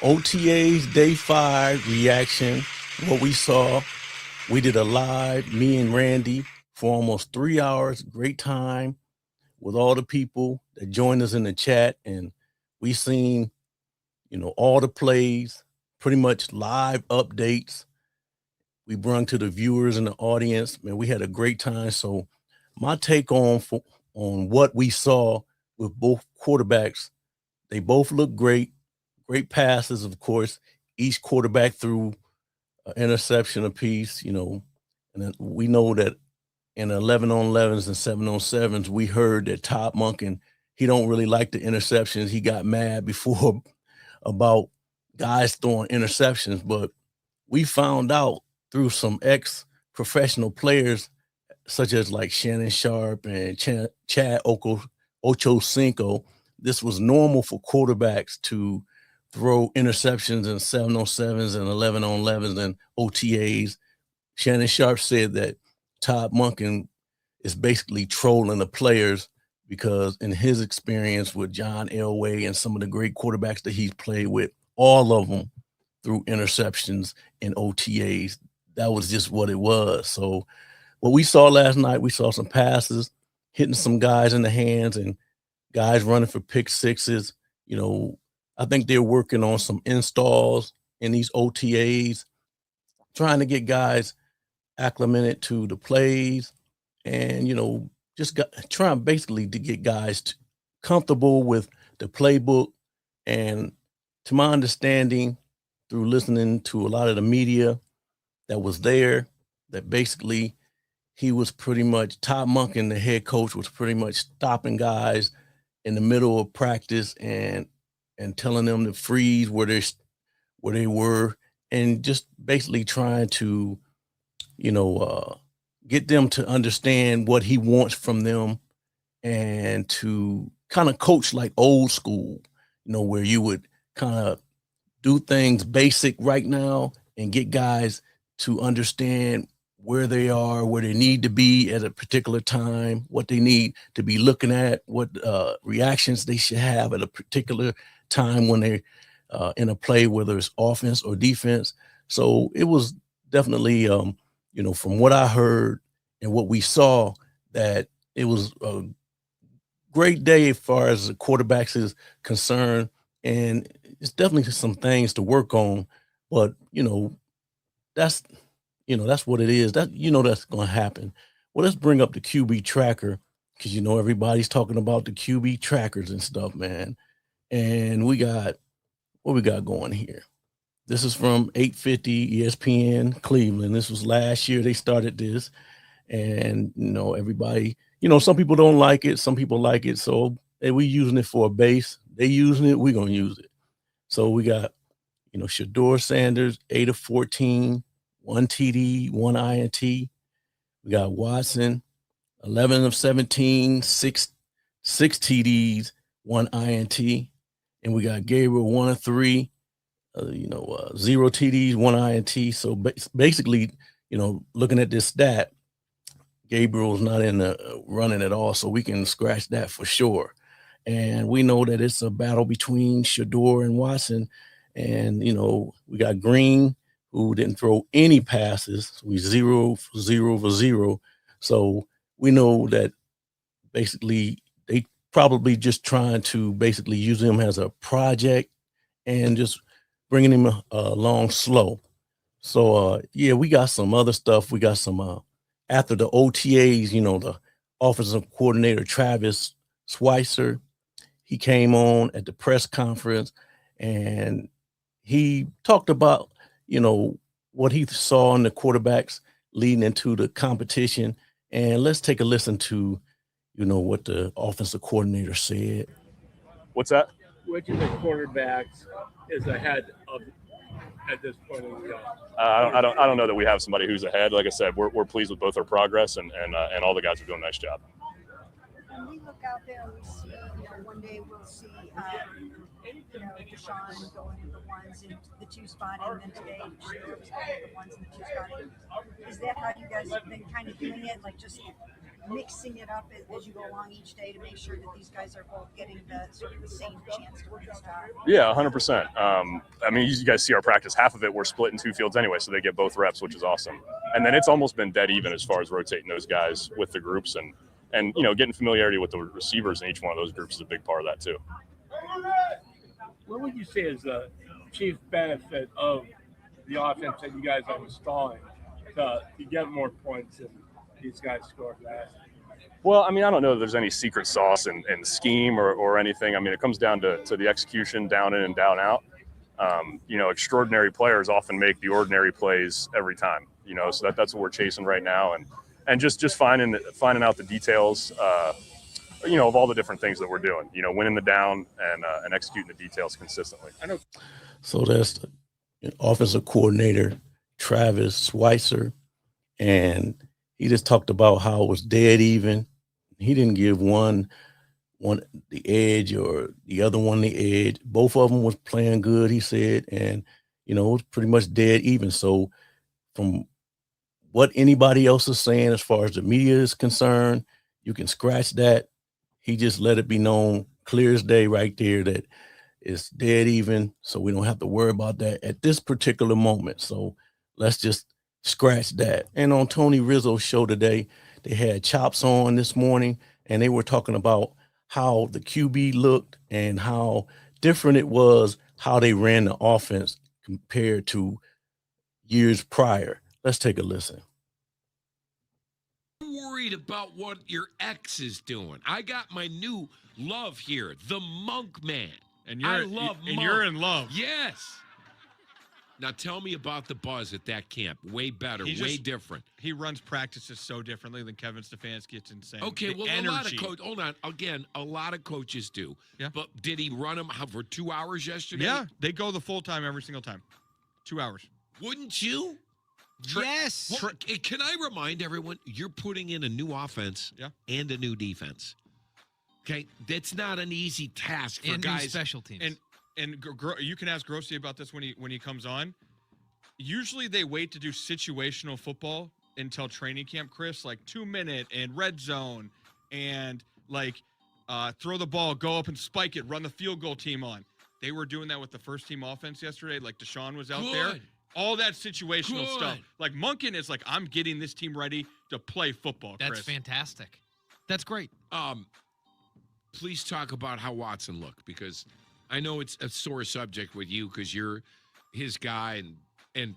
OTA's Day 5 reaction, what we saw. We did a live, me and Randy, for almost 3 hours. Great time with all the people that joined us in the chat. And we seen, all the plays, pretty much live updates. We brung to the viewers and the audience. Man, we had a great time. So my take on what we saw with both quarterbacks, they both look great. Great passes, of course. Each quarterback threw an interception apiece, and then we know that in 11 on 11s and 7 on 7s, we heard that Todd Monken, he don't really like the interceptions. He got mad before about guys throwing interceptions, but we found out through some ex-professional players such as like Shannon Sharp and Chad Ochocinco, this was normal for quarterbacks to throw interceptions in 7 on 7s and 11 on 11s and OTAs. Shannon Sharp said that Todd Monken is basically trolling the players because in his experience with John Elway and some of the great quarterbacks that he's played with, all of them threw interceptions in OTAs. That was just what it was. So what we saw last night, we saw some passes, hitting some guys in the hands and guys running for pick sixes. I think they're working on some installs in these OTAs, trying to get guys acclimated to the plays and, just trying basically to get guys comfortable with the playbook. And to my understanding, through listening to a lot of the media that was there, that basically he was pretty much, Todd Monken, the head coach, was pretty much stopping guys in the middle of practice and telling them to freeze where they were, and just basically trying to, get them to understand what he wants from them and to kind of coach like old school, where you would kind of do things basic right now and get guys to understand where they are, where they need to be at a particular time, what they need to be looking at, what reactions they should have at a particular time when they're in a play, whether it's offense or defense. So it was definitely, from what I heard and what we saw, that it was a great day as far as the quarterbacks is concerned. And it's definitely some things to work on, but that's that's what it is. That's going to happen. Well, let's bring up the QB tracker because everybody's talking about the QB trackers and stuff, man. And we got what we got going here. This is from 850 ESPN Cleveland. This was last year they started this, and everybody, some people don't like it, some people like it. So we using it for a base. They using it, we're gonna use it. So we got Shador Sanders, 8 of 14, 1 TD, 1 INT. We got Watson, 11 of 17, 6 TDs, 1 INT. And we got Gabriel, 1 of 3, 0 TDs, 1 INT. So basically, looking at this stat, Gabriel's not in the running at all, so we can scratch that for sure. And we know that it's a battle between Shador and Watson. And, we got Green, who didn't throw any passes. So we 0 for 0 for 0. So we know that basically they probably just trying to basically use him as a project and just bringing him along slow. So, we got some other stuff. We got some, after the OTAs, the offensive coordinator, Travis Schweitzer, he came on at the press conference and he talked about, what he saw in the quarterbacks leading into the competition. And let's take a listen to, what the offensive coordinator said. What's that? Which of the quarterbacks is ahead of at this point in the game? I don't know that we have somebody who's ahead. Like I said, we're pleased with both our progress, and all the guys are doing a nice job. When we look out there and we see, one day we'll see, Deshaun going into the ones into the two spot, and then today Shador was going into the ones and the two spot. Is that how you guys have been kind of doing it? Like just mixing it up as you go along each day to make sure that these guys are both getting the sort of the same chance to win the star? Yeah, 100%. I mean, you guys see our practice. Half of it we're split in two fields anyway, so they get both reps, which is awesome. And then it's almost been dead even as far as rotating those guys with the groups, and getting familiarity with the receivers in each one of those groups is a big part of that too. What would you say is the chief benefit of the offense that you guys are installing to get more points than these guys scored last? Well, I mean, I don't know if there's any secret sauce in scheme or anything. I mean, it comes down to the execution, down in and down out. Extraordinary players often make the ordinary plays every time. So that's what we're chasing right now, and just finding out the details. Of all the different things that we're doing. Winning the down and executing the details consistently. I know. So that's the offensive coordinator, Travis Schweitzer, and he just talked about how it was dead even. He didn't give one the edge or the other one the edge. Both of them was playing good, he said, and it was pretty much dead even. So from what anybody else is saying as far as the media is concerned, you can scratch that. He just let it be known clear as day right there that it's dead even, so we don't have to worry about that at this particular moment. So let's just scratch that. And on Tony Rizzo's show today, they had Chops on this morning, and they were talking about how the QB looked and how different it was, how they ran the offense compared to years prior. Let's take a listen. Worried about what your ex is doing. I got my new love here, the Monk Man. And I love Monk. you're in love. Yes. Now tell me about the buzz at that camp. Way better, way different. He runs practices so differently than Kevin Stefanski. It's insane. Okay, well, energy. a lot of coaches. Hold on. Again, a lot of coaches do. Yeah. But did he run them for 2 hours yesterday? Yeah, they go the full time every single time. 2 hours. Wouldn't you? Yes. Well, can I remind everyone, you're putting in a new offense and a new defense. Okay, that's not an easy task for and guys. New special teams. And you can ask Grossi about this when he comes on. Usually they wait to do situational football until training camp, Chris, like 2-minute and red zone and throw the ball, go up and spike it, run the field goal team on. They were doing that with the first team offense yesterday. Like Deshaun was out there. All that situational stuff. Like Monken is like, I'm getting this team ready to play football, Chris. That's fantastic. That's great. Please talk about how Watson looked, because I know it's a sore subject with you because you're his guy and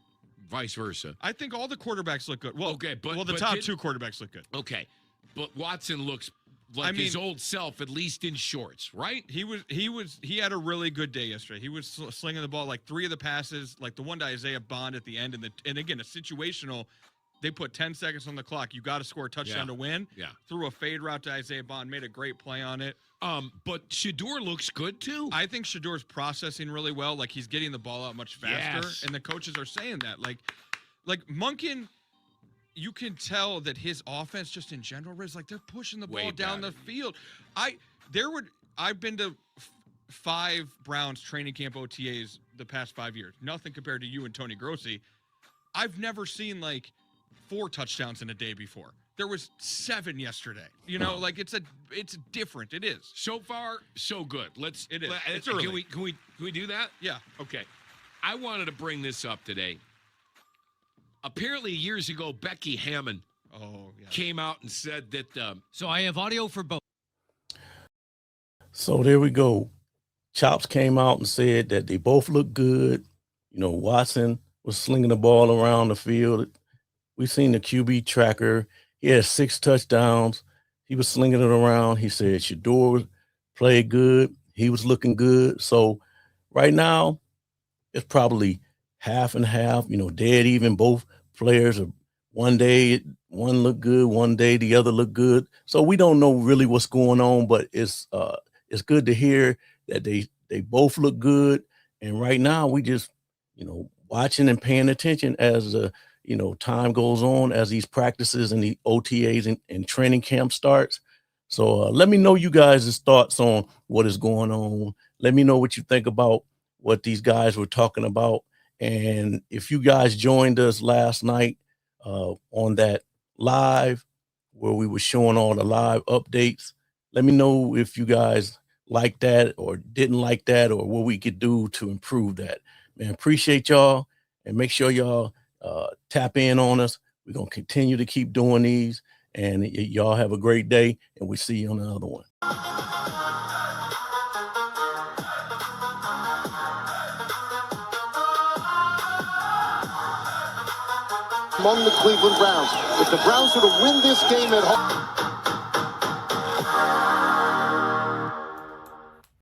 vice versa. I think all the quarterbacks look good. Well, okay, the top two quarterbacks look good. Okay, but Watson looks like his old self, at least in shorts, right? He had a really good day yesterday. He was slinging the ball, like 3 of the passes, like the one to Isaiah Bond at the end, and again, a situational. They put 10 seconds on the clock. You got to score a touchdown to win. Yeah. Threw a fade route to Isaiah Bond, made a great play on it. But Shedeur looks good too. I think Shedor's processing really well. Like he's getting the ball out much faster, and the coaches are saying that. Like Monken, you can tell that his offense, just in general, is like they're pushing the ball down the field. I've been to 5 Browns training camp OTAs the past 5 years. Nothing compared to you and Tony Grossi. I've never seen 4 touchdowns in a day before. There was 7 yesterday. It's different. It is. So far, so good. It is. It's early. Can we do that? Yeah. Okay. I wanted to bring this up today. Apparently, years ago, Becky Hammond came out and said that. So I have audio for both. So there we go. Chops came out and said that they both look good. Watson was slinging the ball around the field. We've seen the QB tracker. He had 6 touchdowns. He was slinging it around. He said Shedeur played good. He was looking good. So right now, it's probably half and half, dead even. Both players are one day, one look good, one day the other look good. So we don't know really what's going on, but it's good to hear that they both look good. And right now we just, watching and paying attention as time goes on, as these practices and the OTAs and training camp starts. So let me know you guys' thoughts on what is going on. Let me know what you think about what these guys were talking about. And if you guys joined us last night on that live, where we were showing all the live updates. Let me know if you guys like that or didn't like that, or what we could do to improve that. Man, appreciate y'all, and make sure y'all tap in on us. We're going to continue to keep doing these, and y'all have a great day, and we'll see you on another one. Among the Cleveland Browns. If the Browns were to win this game at home.